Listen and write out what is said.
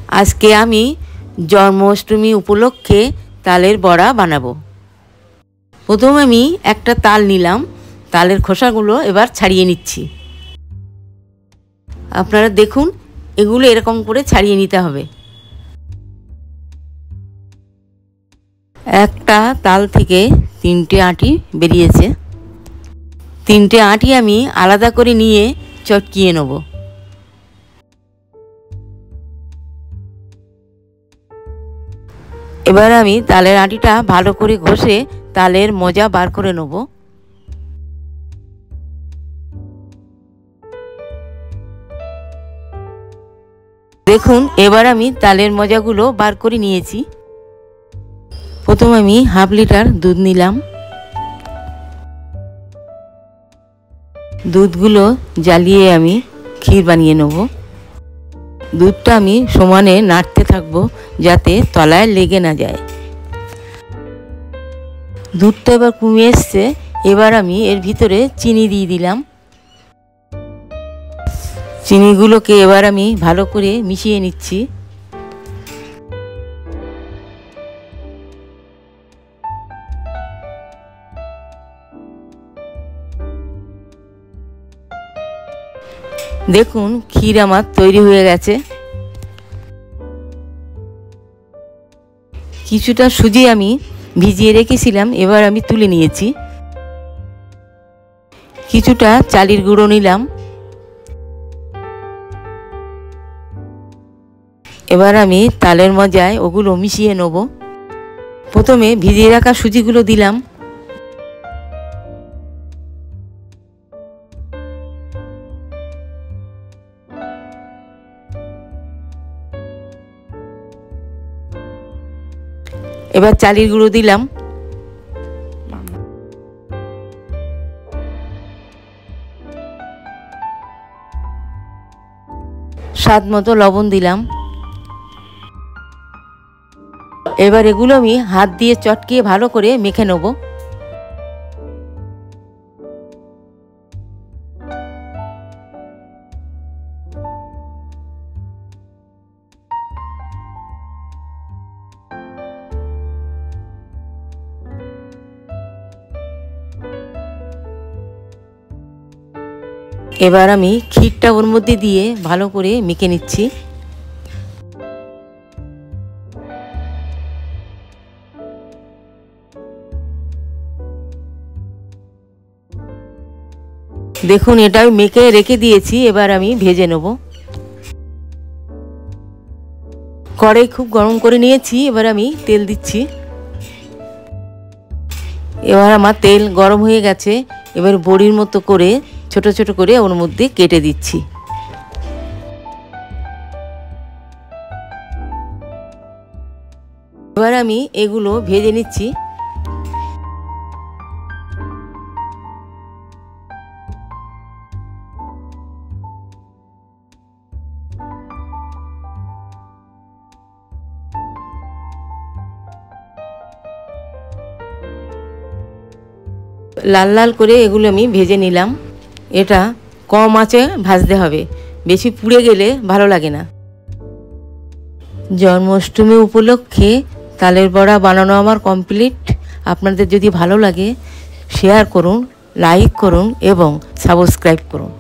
আজকে আমি জন্মাষ্টমী উপলক্ষে তালের বড়া বানাবো। প্রথমে আমি একটা তাল নিলাম, তালের খোসাগুলো এবার ছাড়িয়ে নিচ্ছি। আপনারা দেখুন, এগুলো এরকম করে ছাড়িয়ে নিতে হবে। একটা তাল থেকে 3টে আঁটি বেরিয়েছে। 3টে আঁটি আমি আলাদা করে নিয়ে চটকিয়ে নেব। এবার আমি তালের আঁটিটা ভালো করে ঘষে তালের মজা বার করে নেব। দেখুন, এবার আমি তালের মজাগুলো বার করে নিয়েছি। প্রথমে আমি হাফ লিটার দুধ নিলাম। দুধগুলো জ্বালিয়ে আমি ক্ষীর বানিয়ে নেব। দুধটা আমি সমানে নাড়তে থাকবো যাতে তলায় লেগে না যায়। দুধটা এবার কমে এসছে। এবার আমি এর ভিতরে চিনি দিয়ে দিলাম। চিনিগুলোকে এবার আমি ভালো করে মিশিয়ে নিচ্ছি। দেখুন, ক্ষীর আমার তৈরি হয়ে গেছে। কিছুটা সুজি আমি ভিজিয়ে রেখেছিলাম, এবার আমি তুলে নিয়েছি। কিছুটা চালের গুঁড়ো নিলাম। এবার আমি তালের মজায় ওগুলো মিশিয়ে নেব। প্রথমে ভিজিয়ে রাখা সুজিগুলো দিলাম। এবার চালের গুঁড়ো দিলাম। স্বাদ মতো লবণ দিলাম। এবার এগুলো আমি হাত দিয়ে চটকিয়ে ভালো করে মেখে নেব। এবার আমি ক্ষীরটা ওর মধ্যে দিয়ে ভালো করে মেখে নিচ্ছি। দেখুন, এটা আমি মেখে রেখে দিয়েছি। এবার আমি ভেজে নেব। কড়াই খুব গরম করে নিয়েছি। এবার আমি তেল দিচ্ছি। এবার আমার তেল গরম হয়ে গেছে। এবার বড়ির মতো করে ছোট ছোট করে ওর মধ্যে কেটে দিচ্ছি। এবার আমি এগুলো ভেজে নিচ্ছি। লাল লাল করে এগুলো আমি ভেজে নিলাম। এটা কম আঁচে ভাজতে হবে, বেশি পুড়ে গেলে ভালো লাগে না। জন্মাষ্টমী উপলক্ষে তালের বড়া বানানো আমার কমপ্লিট। আপনাদের যদি ভালো লাগে শেয়ার করুন, লাইক করুন এবং সাবস্ক্রাইব করুন।